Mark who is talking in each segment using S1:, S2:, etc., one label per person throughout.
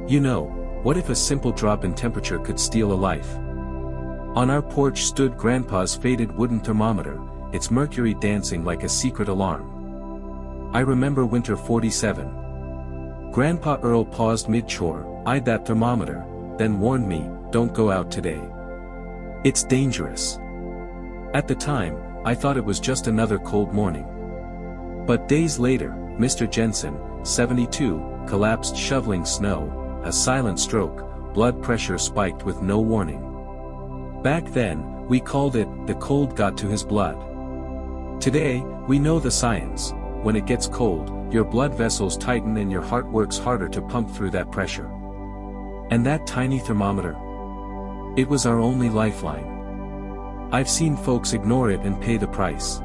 S1: You know, what if a simple drop in temperature could steal a life? On our porch stood Grandpa's faded wooden thermometer, its mercury dancing like a secret alarm. I remember winter 47. Grandpa Earl paused mid-chore, eyed that thermometer, then warned me, "Don't go out today. It's dangerous." At the time, I thought it was just another cold morning. But days later, Mr. Jensen, 72, collapsed shoveling snow, a silent stroke, blood pressure spiked with no warning. Back then, we called it, the cold got to his blood. Today, we know the science. When it gets cold, your blood vessels tighten and your heart works harder to pump through that pressure. And that tiny thermometer? It was our only lifeline. I've seen folks ignore it and pay the price.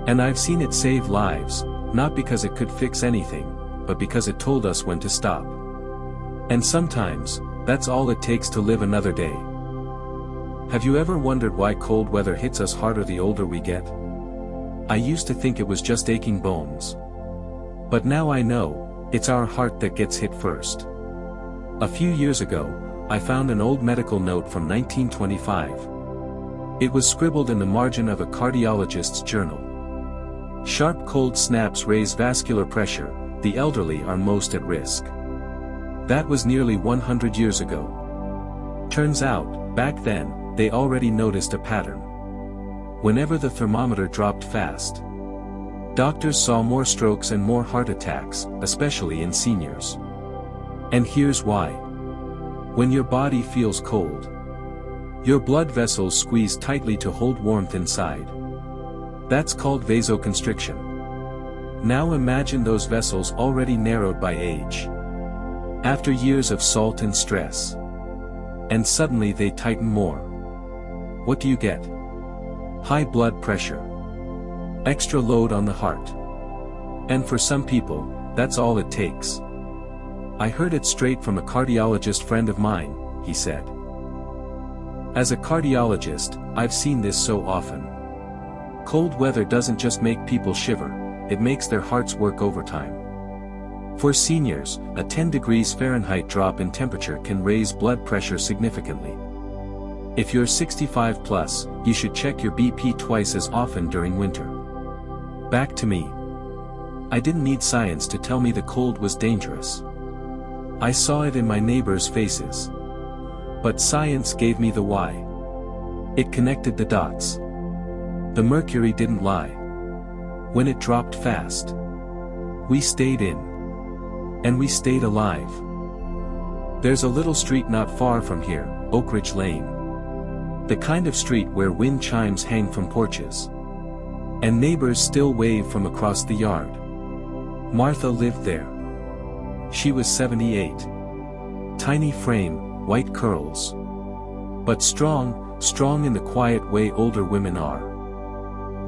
S1: And I've seen it save lives, not because it could fix anything, but because it told us when to stop. And sometimes, that's all it takes to live another day. Have you ever wondered why cold weather hits us harder the older we get? I used to think it was just aching bones. But now I know, it's our heart that gets hit first. A few years ago, I found an old medical note from 1925. It was scribbled in the margin of a cardiologist's journal. Sharp cold snaps raise vascular pressure, the elderly are most at risk. That was nearly 100 years ago. Turns out, back then, they already noticed a pattern. Whenever the thermometer dropped fast, doctors saw more strokes and more heart attacks, especially in seniors. And here's why. When your body feels cold, your blood vessels squeeze tightly to hold warmth inside. That's called vasoconstriction. Now imagine those vessels already narrowed by age. After years of salt and stress. And suddenly they tighten more. What do you get? High blood pressure. Extra load on the heart. And for some people, that's all it takes. I heard it straight from a cardiologist friend of mine, he said. As a cardiologist, I've seen this so often. Cold weather doesn't just make people shiver, it makes their hearts work overtime. For seniors, a 10 degrees Fahrenheit drop in temperature can raise blood pressure significantly. If you're 65 plus, you should check your BP twice as often during winter. Back to me. I didn't need science to tell me the cold was dangerous. I saw it in my neighbors' faces. But science gave me the why. It connected the dots. The mercury didn't lie. When it dropped fast, we stayed in. And we stayed alive. There's a little street not far from here, Oak Ridge Lane. The kind of street where wind chimes hang from porches. And neighbors still wave from across the yard. Martha lived there. She was 78. Tiny frame, white curls. But strong in the quiet way older women are.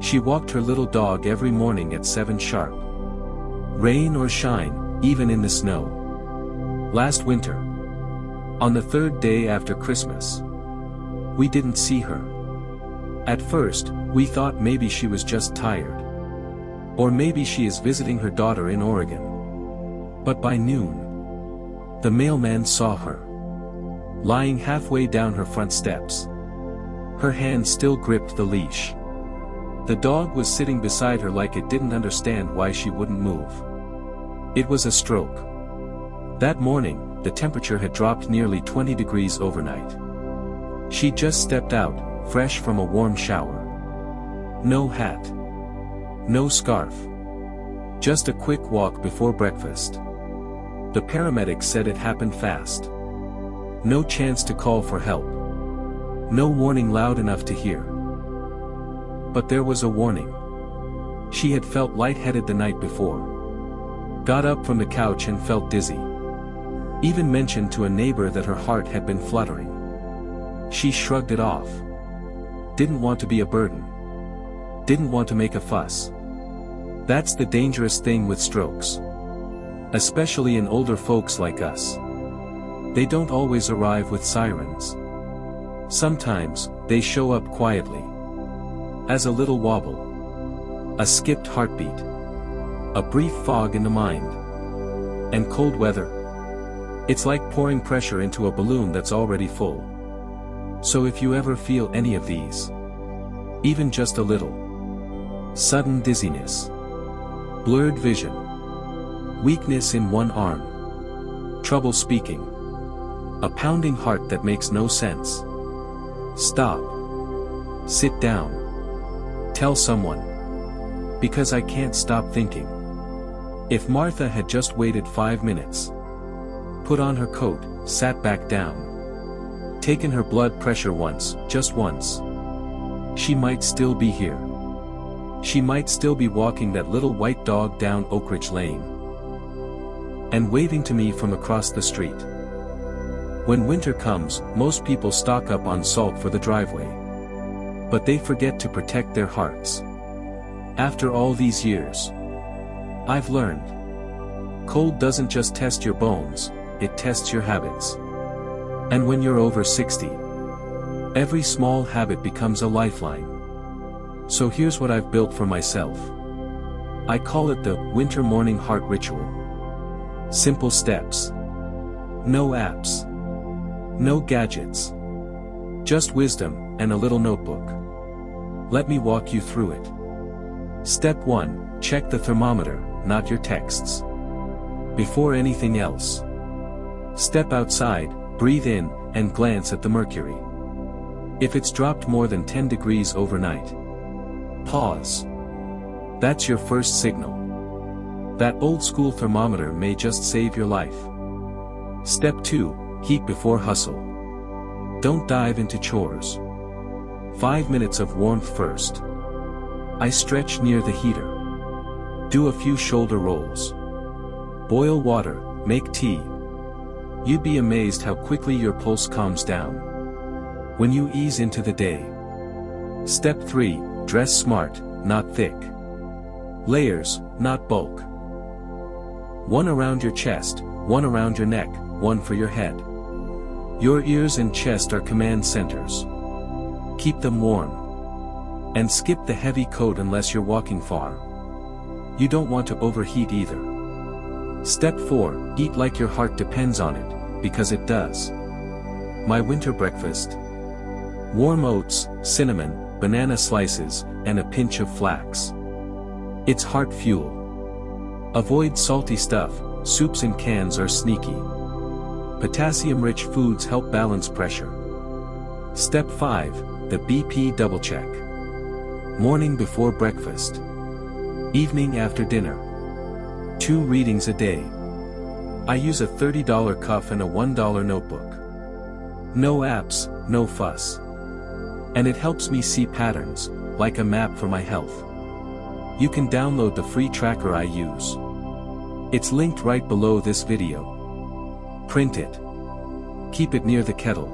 S1: She walked her little dog every morning at 7 sharp. Rain or shine, even in the snow. Last winter, on the 3rd day after Christmas, we didn't see her. At first, we thought maybe she was just tired. Or maybe she is visiting her daughter in Oregon. But by noon, the mailman saw her. Lying halfway down her front steps. Her hand still gripped the leash. The dog was sitting beside her like it didn't understand why she wouldn't move. It was a stroke. That morning, the temperature had dropped nearly 20 degrees overnight. She just stepped out, fresh from a warm shower. No hat. No scarf. Just a quick walk before breakfast. The paramedics said it happened fast. No chance to call for help. No warning loud enough to hear. But there was a warning. She had felt lightheaded the night before. Got up from the couch and felt dizzy. Even mentioned to a neighbor that her heart had been fluttering. She shrugged it off. Didn't want to be a burden. Didn't want to make a fuss. That's the dangerous thing with strokes. Especially in older folks like us. They don't always arrive with sirens. Sometimes, they show up quietly. As a little wobble. A skipped heartbeat. A brief fog in the mind. And cold weather. It's like pouring pressure into a balloon that's already full. So if you ever feel any of these, even just a little: sudden dizziness, blurred vision, weakness in one arm, trouble speaking, a pounding heart that makes no sense, stop. Sit down. Tell someone. Because I can't stop thinking. If Martha had just waited 5 minutes, put on her coat, sat back down, taken her blood pressure once, just once, she might still be here. She might still be walking that little white dog down Oak Ridge Lane, and waving to me from across the street. When winter comes, most people stock up on salt for the driveway. But they forget to protect their hearts. After all these years, I've learned. Cold doesn't just test your bones, it tests your habits. And when you're over 60, every small habit becomes a lifeline. So here's what I've built for myself. I call it the winter morning heart ritual. Simple steps. No apps. No gadgets. Just wisdom and a little notebook. Let me walk you through it. Step 1, check the thermometer, not your texts. Before anything else, step outside, breathe in, and glance at the mercury. If it's dropped more than 10 degrees overnight, pause. That's your first signal. That old school thermometer may just save your life. Step 2, heat before hustle. Don't dive into chores. 5 minutes of warmth first. I stretch near the heater. Do a few shoulder rolls. Boil water, make tea. You'd be amazed how quickly your pulse calms down when you ease into the day. Step 3, dress smart, not thick. Layers, not bulk. One around your chest, one around your neck, one for your head. Your ears and chest are command centers. Keep them warm. And skip the heavy coat unless you're walking far. You don't want to overheat either. Step 4, eat like your heart depends on it, because it does. My winter breakfast: warm oats, cinnamon, banana slices, and a pinch of flax. It's heart fuel. Avoid salty stuff, soups and cans are sneaky. Potassium-rich foods help balance pressure. Step 5, the BP double check. Morning before breakfast. Evening after dinner. 2 readings a day. I use a $30 cuff and a $1 notebook. No apps, no fuss. And it helps me see patterns, like a map for my health. You can download the free tracker I use. It's linked right below this video. Print it. Keep it near the kettle.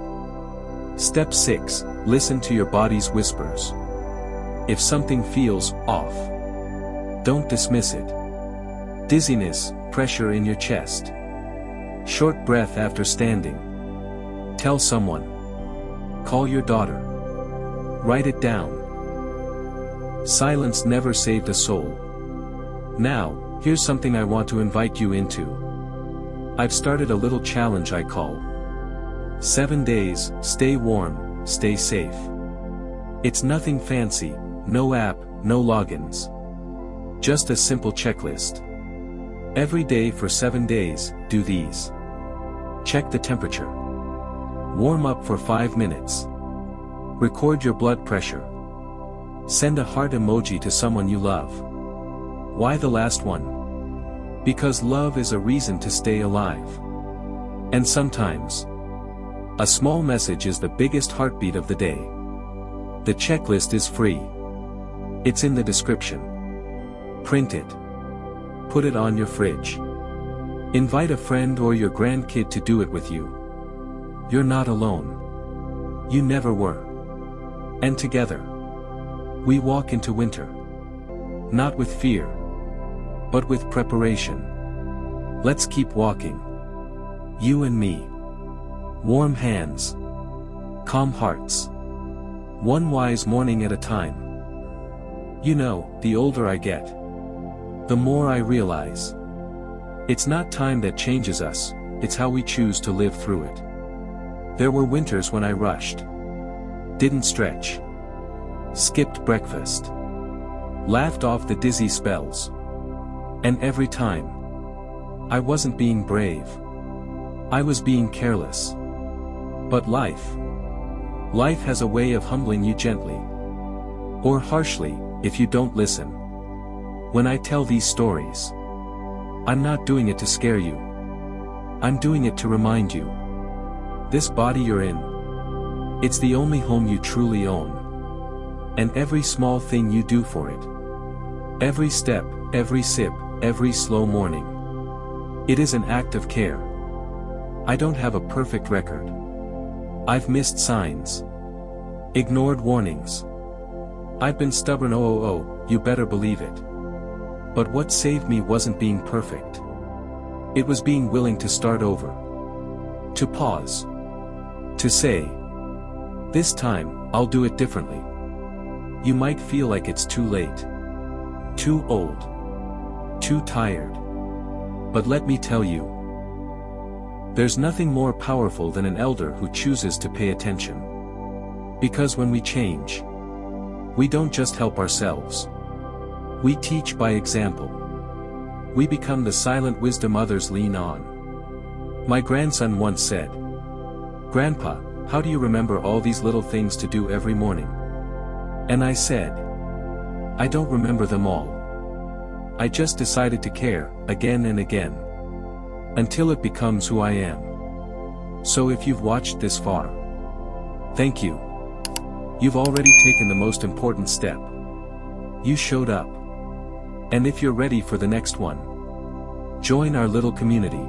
S1: Step 6, listen to your body's whispers. If something feels off, don't dismiss it. Dizziness, pressure in your chest. Short breath after standing. Tell someone. Call your daughter. Write it down. Silence never saved a soul. Now, here's something I want to invite you into. I've started a little challenge I call 7 days, stay warm, stay safe. It's nothing fancy, no app, no logins. Just a simple checklist. Every day for 7 days, do these. Check the temperature. Warm up for 5 minutes. Record your blood pressure. Send a heart emoji to someone you love. Why the last one? Because love is a reason to stay alive. And sometimes, a small message is the biggest heartbeat of the day. The checklist is free. It's in the description. Print it. Put it on your fridge. Invite a friend or your grandkid to do it with you. You're not alone. You never were. And together, we walk into winter. Not with fear, but with preparation. Let's keep walking. You and me. Warm hands. Calm hearts. One wise morning at a time. You know, the older I get, the more I realize. It's not time that changes us, it's how we choose to live through it. There were winters when I rushed. Didn't stretch. Skipped breakfast. Laughed off the dizzy spells. And every time, I wasn't being brave. I was being careless. But life has a way of humbling you gently. Or harshly, if you don't listen. When I tell these stories, I'm not doing it to scare you. I'm doing it to remind you. This body you're in, it's the only home you truly own. And every small thing you do for it, every step, every sip, every slow morning, it is an act of care. I don't have a perfect record. I've missed signs. Ignored warnings. I've been stubborn, you better believe it. But what saved me wasn't being perfect. It was being willing to start over. To pause. To say, this time, I'll do it differently. You might feel like it's too late. Too old. Too tired. But let me tell you, there's nothing more powerful than an elder who chooses to pay attention. Because when we change, we don't just help ourselves. We teach by example. We become the silent wisdom others lean on. My grandson once said, "Grandpa, how do you remember all these little things to do every morning?" And I said, "I don't remember them all. I just decided to care, again and again. Until it becomes who I am." So if you've watched this far, thank you. You've already taken the most important step. You showed up. And if you're ready for the next one, join our little community.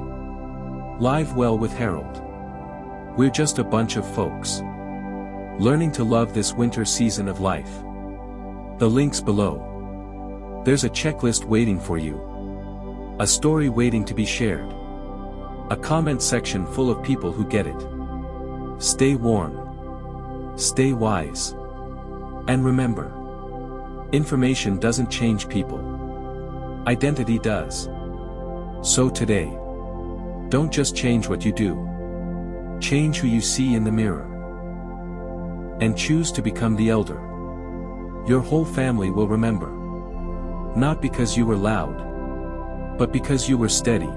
S1: Live Well with Harold. We're just a bunch of folks learning to love this winter season of life. The link's below. There's a checklist waiting for you. A story waiting to be shared. A comment section full of people who get it. Stay warm. Stay wise. And remember, information doesn't change people. Identity does. So today, don't just change what you do. Change who you see in the mirror. And choose to become the elder your whole family will remember. Not because you were loud, but because you were steady.